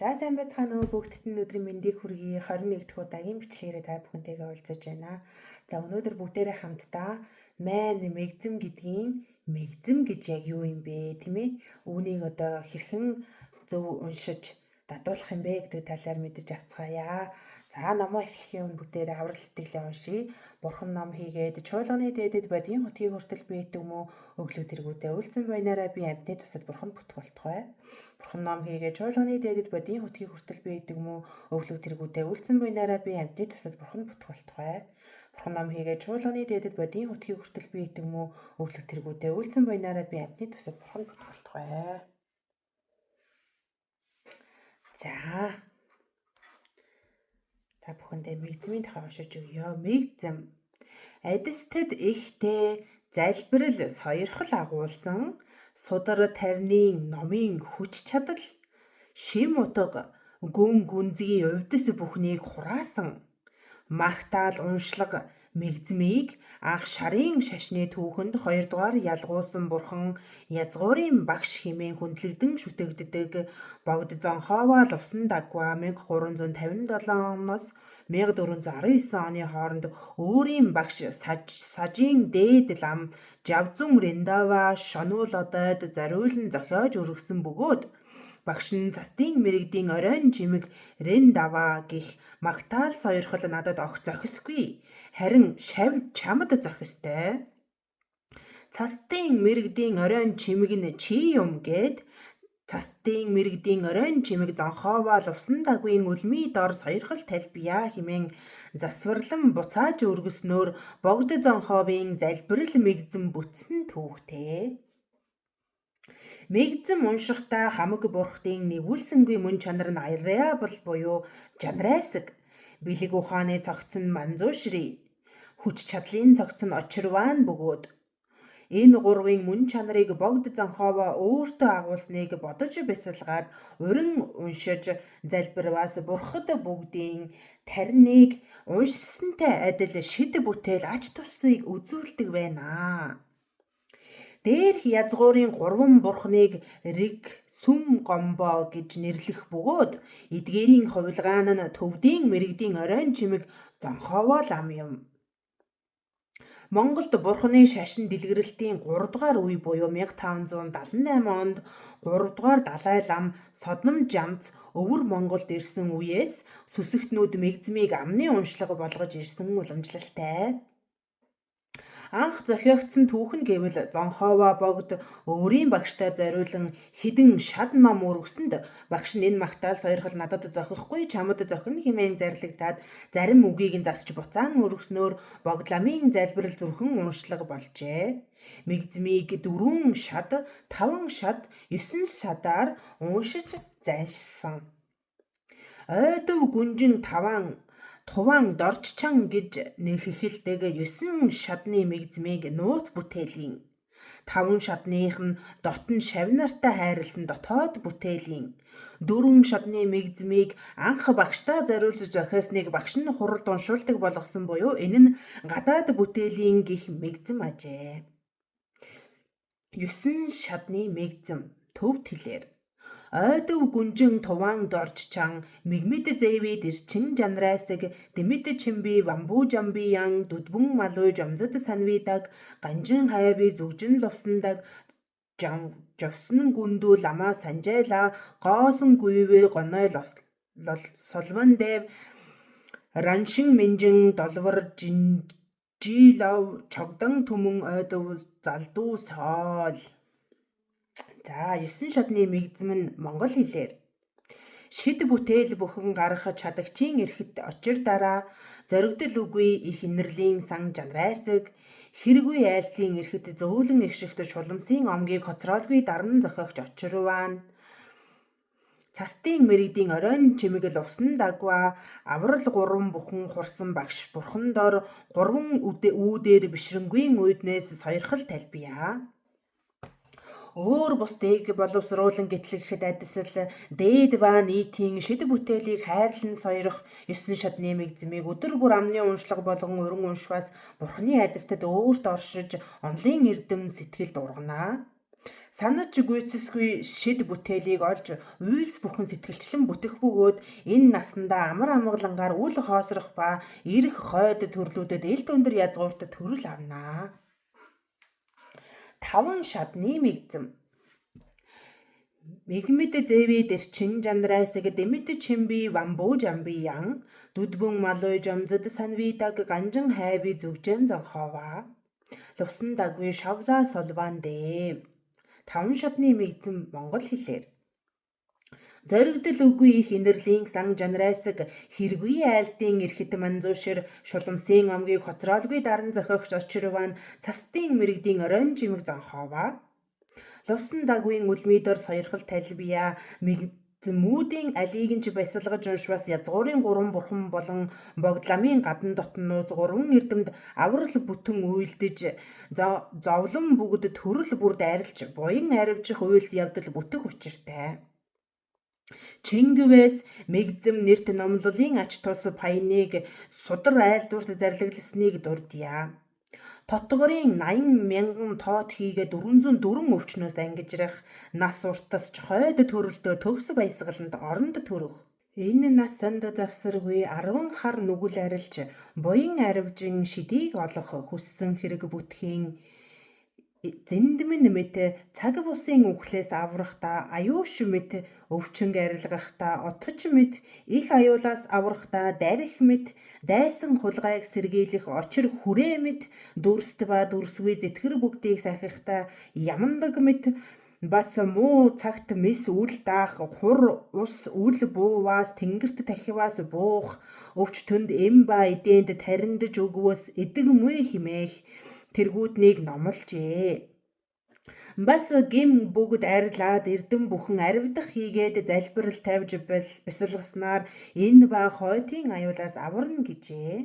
За сайн байцгаана уу бүгдд нь өдрийн мэндийг хүргэе. 21 дахь удаагийн бичлэгээрээ та бүхэнтэйгээ уулзаж байна. За өнөөдөр бүгдээрээ хамтдаа мань мэгзэм гэдгийн мэгзэм гэж яг юу юм бэ, тийм ээ? Үүнийг одоо хэрхэн зөв уншиж дадуулах юм бэ гэдэг талаар мэдэж авцгаая. За номоо эхлэхийн өмнө бүгдээрээ аврал итгэлээ уншия. Бурхан ном хийгээд чуулганы дээдэд бодгийн хотгийг хүртэл биедэг мө өглөө тэргүүдээ үлдсэн байнараа би амьтны тусад бурханд бүтэх болтугай. Бурхан ном хийгээд чуулганы дээдэд бодгийн хотгийг хүртэл биедэг мө өглөө тэргүүдээ үлдсэн байнараа би амьтны тусад бурханд бүтэх болтугай. Бурхан ном хийгээд чуулганы дээдэд бодгийн хотгийг хүртэл биедэг мө өглөө тэргүүдээ үлдсэн байнараа би амьтны тусад бурханд бүтэх болтугай. За та бүхэндээ мэгзмийн тухай уншиж өгье. Мэгзэм. Адистад ихтэй залбирал сойрхол агуулсан судар тарины номын хүч чадал шим утга гүн гүнзгий увдас бүхнийг хураасан магтаал уншлага мэгзмийг анх шарын шашны түүхэнд 2 дугаар ялгуулсан бурхан язгуурын багш хэмээн хүндлэгдэн шүтэгддэг богд зонхоова лувсан дагва 1357 оноос 1419 оны хооронд өөрийн багш сажийн дээд лам Жавзун Риндава шонуулодод зориулан зохиож өргөсөн бөгөөд багш нь цастын мэрэгдийн оройн чимэг Риндава гих магтаал сойрхол надад огт зохисгүй. Харин шавь чамд зохистой. Цастын мэрэгдийн оройн чимэг нь чи юм гэд цастын мэрэгдийн оройн чимэг зонхоова лувсан дагвын үлмий дор сойрхол талбия хэмээн засварлан буцааж өргөснөөр богд зонхоовын залбирал мэгзэм бүтсэн түүхтэй. Мэгзэм уншихтаа хамаг бурхтын нэгүүлсэнгүй мөн чанар нь variable буюу жанрайсаг, бэлэг ухааны цогц нь манзуушри, хүч чадлын цогц нь очирван бөгөөд энэ гурвын мөн чанарыг богд зонхоова өөртөө агуулсныг бодож бясалгаад урин уншиж залбирваас бурхад бүгдийн тариныг уншсантай адил шид бүтээл ач тусыг үзүүлдэг байна. Дээрх язгуурын 3 бурхныг риг сүм гомбо гэж нэрлэх бөгөөд эдгээрийн хувилгаан нь төвдийн мэрэгдийн оройн чимэг зонхоова лам юм. Монголд бурхны шашин дэлгэрэлтийн 3 дугаар үе буюу 1578 онд 3 дугаар далай лам Содном Жамц өвөр Монголд ирсэн үеэс сүсэгтнүүд мэгзмийг амны уншлага болгож ирсэн уламжлалтай. Анх зохиогдсон түүхэн гэвэл зонхоова богд өөрийн багштай зориулан хідэн шад ном өргөсөнд багш нь энэ магтаал сойрхол надад зохихгүй чамд зохино хэмээн зарлигдаад зарим үгийг нь засч буцаан өргөснөөр богд ламын залбирал зүрхэн уншлага болжээ. Мэгзмийг 4 шад, 5 шад, 9 шадаар уншиж заншсан. Ойдов гүнжин Туван дорччан гэж нэхэлдэг 9 шадны мэгзмийг нууц бүтээлийн 5 шадных нь дотн шавнартай хайрлсан дотоод бүтээлийн 4 шадны мэгзмийг анх багштай зориулж зохиосныг багш нь хуралд уншуулдаг болгосон буюу энэ нь гадаад бүтээлийн гих мэгзэм ажээ. 9 шадны мэгзэм төвд хэлээр ойдов гүнжин туван дорччан мигмид зэвид ирчин жанрайсаг дэмид чимби вамбу жамбиян дүдбүн малуй жомзод санвидаг ганжин хайви зүгжин лувсандаг жовсон гүндүү лама санжайла гоосон гүйвэ гоной солвон дэв раншин минжин долвар жинжилов чогдан түмэн ойдов залдуу соол. За 9 шадны мэгзэм нь монгол хэлээр шид бүтээл бүхэн гарах чадагчийн эрхэт очир дараа зоригдол үгүй их инэрлийн сан жанрайсаг хэрэггүй айлтын эрхэт зөөлөн эгшихт шуламсын омгийг хоцроолгүй даран зохиогч очирван цастын мэрэгдийн оройн чимэг лувсан дагва аврал 3 бүхэн хурсан багш бурхан дор 3 үүдээр бишрэнгийн үйднээс сойрхол талбия. Өөр бусдыг боловсруулан гэтлэхэд адисал дээд ба нийтийн шид бүтээлийг хайрлан сойрох 9 шадны мэгзмийг өдөр бүр амны уншлага болгон уран уншвас бурхны адистад өөрт оршиж онлын эрдэм сэтгэл дургана. Санаж гүйцэсгүй шид бүтээлийг олж уйлс бүхэн сэтгэлчлэн бүтэх бөгөөд энэ насандаа амар амгалангаар үл хоосрох ба ирэх хойд төрлүүдэд элд өндөр язгуурт төрөл авнаа. 5 шатны мэгзэм. Мигмид зэвид эрчин жанрайсаг дэмэд чимби вамбуу жамби ян дүдбүн малой жамзад санвидаг ганжин хайви зүгжэн зонхова. Лувсан дагви шавла солван дэв. 5 шатны мэгзэм монгол хэлээр. Зоригдол үгүй их инэрлийн сан жанрайсаг хэрэггүй айлтын эрхэт манзуушир шуламсын омгийг хоцроолгүй даран зохиогч очирван цастын мэрэгдийн оройн жимэг зонхова. Лувсан дагвын үлмидор сойрхол талбия мэгзэмүүдийн алийг нь ч баясалгаж уншвас язгуурын 3 бурхан болон богдламын гадна дотнооз 3 эрдэмд аврал бүтэн уйлдэж зовлон бүгд төрөл бүр дайралж буян аривжих уйлс явдал бүтэх учиртай. Чингэвэс мэгзэм нэрт номлолын ач тус паяныг судар айлдварт зарлагласныг дурдъя. Тотгорын 80 мянган тоот хийгээ 404 өвчнөөс ангижрах нас уртасч хойд төрөлтөө төгс баясгаланд оронд төрөх. Энэ насанд завсаргүй 10 хар нүгэл арилж буян аривжин шидийг олох хүссэн хэрэг бүтхийн зэндмэн мэт цаг бусын үхлээс аврахта аюуш мэт өвчнг арилгахта отч мэт их аюулаас аврахта дарих мэт дайсан хулгайг сэргийлэх очир хүрээ мэт дүрст ба дүрсгүй зэтгэр бүгдийг сахихта ямандаг мэт бас муу цагт мис үл даах хур ус үл бууваас тэнгэрт тахиваас буух өвч төнд эм ба эдээнд тариндж өгвөөс эдэг мүй химээх тэргүүднийг номлжээ. Бас гим бүгд арилаад эрдэм бүхэн аривдах хийгээд залбирал тавьж бясалгаснаар энэ ба хойтын аюулаас аварна гэжээ.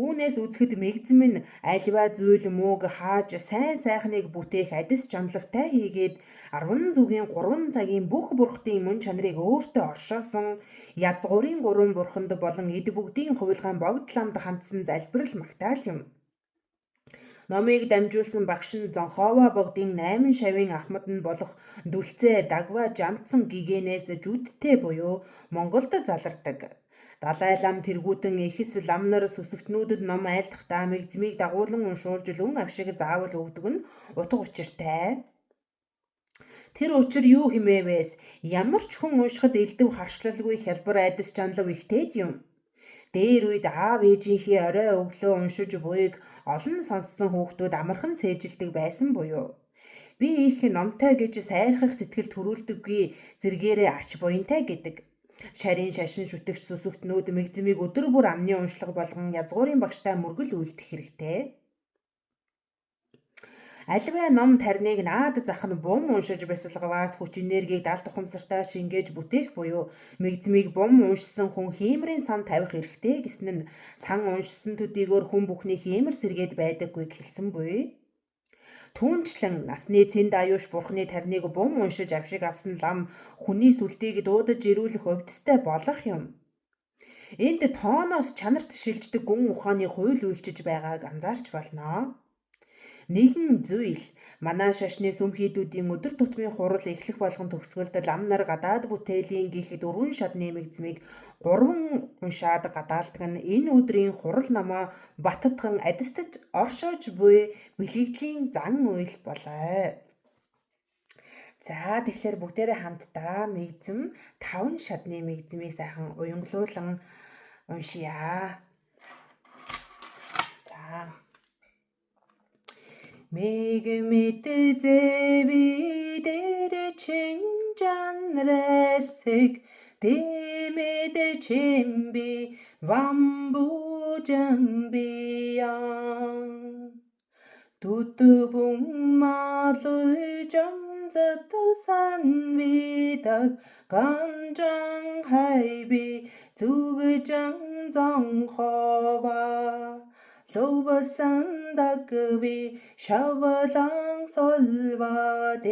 Үүнээс үзэхэд мэгзэм нь альва зүйл мууг хааж сайн сайхныг бүтээх адис жанлагтай хийгээд 10 зүгийн 3 цагийн бүх бурхтын мөн чанарыг өөртөө оршоосон язгуурын 3 бурханд болон эд бүгдийн хувилгаан богдламд хандсан залбирал магтаал юм. Номыг дамжуулсан багш нь Зонхова богдын 8 шавийн ахмад нь болох Дүлцээ Дагва Жамцсан гигэнээс жүдтэй буюу Монголд залардаг. Далай лам тэргүүтэн эхс лам нар сүсэгтнүүдэд ном айлдахдаа мэгзмийг дагуулan уншуулж лүн авшиг заавал өгдөг нь утга учиртай. Тэр учир юу хэмээвээс ямар ч хүн уншихад элдв харшлалгүй хялбар айдас чанлав ихтэйд юм. Дээр үед аав ээжийнхээ орой өглөө уншиж буйг олон сонссон хүүхдүүд амархан цээжилдэг байсан буюу. Би их номтой гэж сайрхах сэтгэл төрүүлдэггүй зэргээрээ ач буянтай гэдэг. Шарийн шашин шүтэгч сүсэгтнүүд мэгзмийг өдөр бүр амны уншлага болгон язгуурын багштай мөргөл үйлдэх хэрэгтэй. Аливаа ном тарныг наад зах нь бум уншиж бясалгаваас хүч энергийг далд ухамсартаа шингээж бүтээх буюу мэгзмийг бум уншсан хүн хиймрийн сан тавих эрхтэй гэсэн нь сан уншсан төдийгөр хүн бүхний хиймэр сэргээд байдаггүйг хэлсэн буй. Түүнчлэн насны цэнд аюуш бурхны тарныг бум уншиж авшиг авсан лам хүний сүлдийг дуудаж ирүүлэх увдстай болох юм. Энд тооноос чанарт шилждэг гүн ухааны хууль үйлчиж байгааг анзаарч болно. Нэгэн зүйл манай шашны сүмхийдүүдийн өдөр тутмын хурал эхлэх болгон төгсгөлд лам нар гадаад бүтээлийн гих 4 шатны мэгзмийг 3 уншаад гадаалдаг нь энэ өдрийн хурал намаа баттган адистаж оршоож буй бэлэгдлийн зан үйл болоо. За тэгэхээр бүгдээрээ хамтдаа мэгзэм 5 шатны мэгзмийг сайхан уянгалуулан уншия. За Мэгмид зэвидэр чинжанрэсэг дэмэд чимби вамбу жамбиян дүдбүн малой жамзат санвидаг ганжан хайби зүгжан зонхова Лувсан дагви шавлан солвадэв.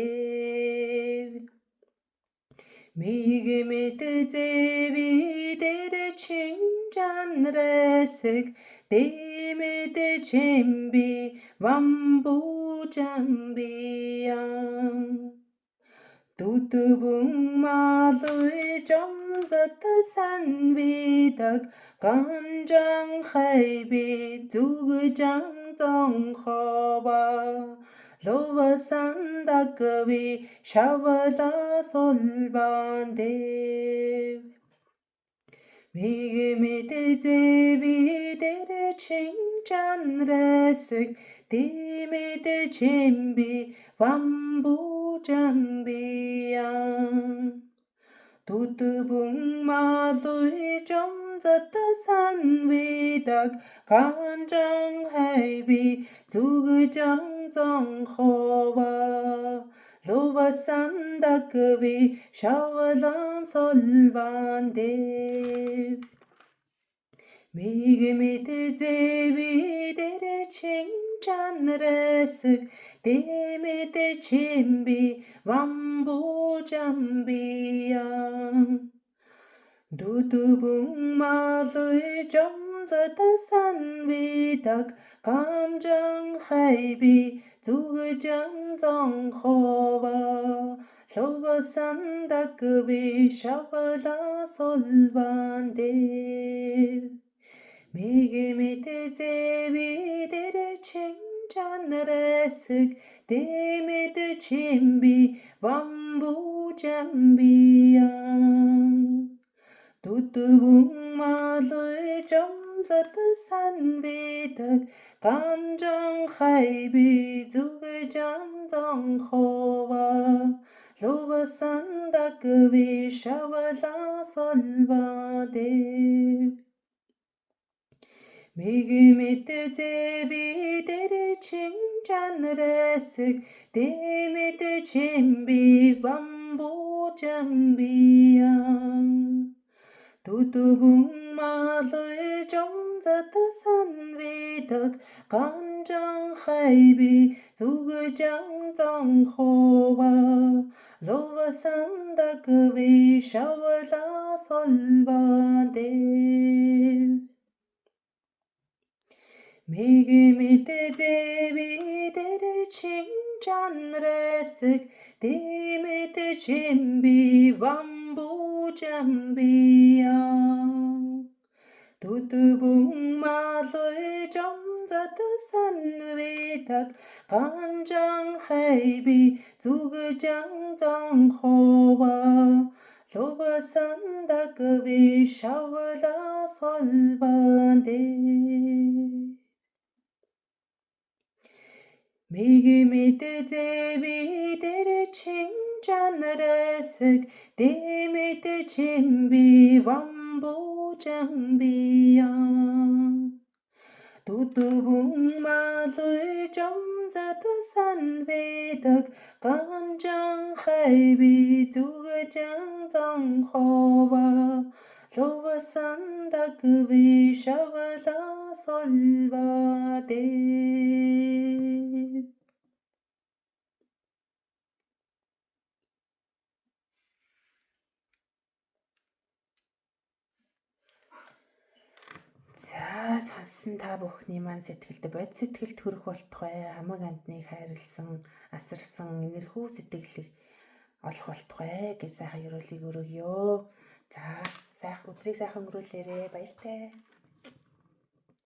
Мигмэд зэви дээр чинжанрэсэг дэмэд чимби вамбужамбиян Дүдбэн малый жамзат санвидаг ганжан хайби зүгжан зонхова Ловасандагви шавла солбандев Мигмэд зэви дээр чинжанрэсэг дэмэд чимби вамбужамбиян Дүдбэн малый жамзат санвидаг ганжан хайби зүгжан зонхова Ловасандагви шавлан солбандев Мигмэд зэви дээр чинжанрэсэг дэмэд чимби вамбужамбиян Дүдбэн малый жамзат санвидаг ганжан хайби зүгжан зонхова Ловасандагви шавла солбандев Мигмэд зэви дээр чинжанрэсэг дэмэд чимби вамбужамбиян Дүдбэн малый жамзат санвидаг ганжан хайби зүгжан зонхова Ловасандагви шавла солбандев Мигмэд зэви дээр чинжанрэсэг дэмэд чимби вамбужамбиян Дүдбэн малый жамзат санвидаг ганжан хайби зүгжан зонхова Ловасандагви шавла солбандев Мигмэд зэви дээр чинжанрэсэг дэмэд чимби вамбужамбиян Дүдбэн малый жамзат санвидаг ганжан хайби зүгжан зонхова Ловасандагви шавла солбандев Мигмэд зэви дээр чинжанрэсэг дэмэд чимби вамбужамбиян Дүдбэн малый жамзат санвидаг ганжан хайби зүгжан зонхова Ловасандагви шавла солбандев За сонссон та бүхний маань сэтгэлд бод сэтгэлд хүрэх болтугай хамаг амтныг хайрлсан асарсан энэрхүү сэтгэлийг олох болтугай гэж сайхан ёроолыг өргөё. За сайхан өдрийг сайхан өнгөрүүлээрэ баяртай.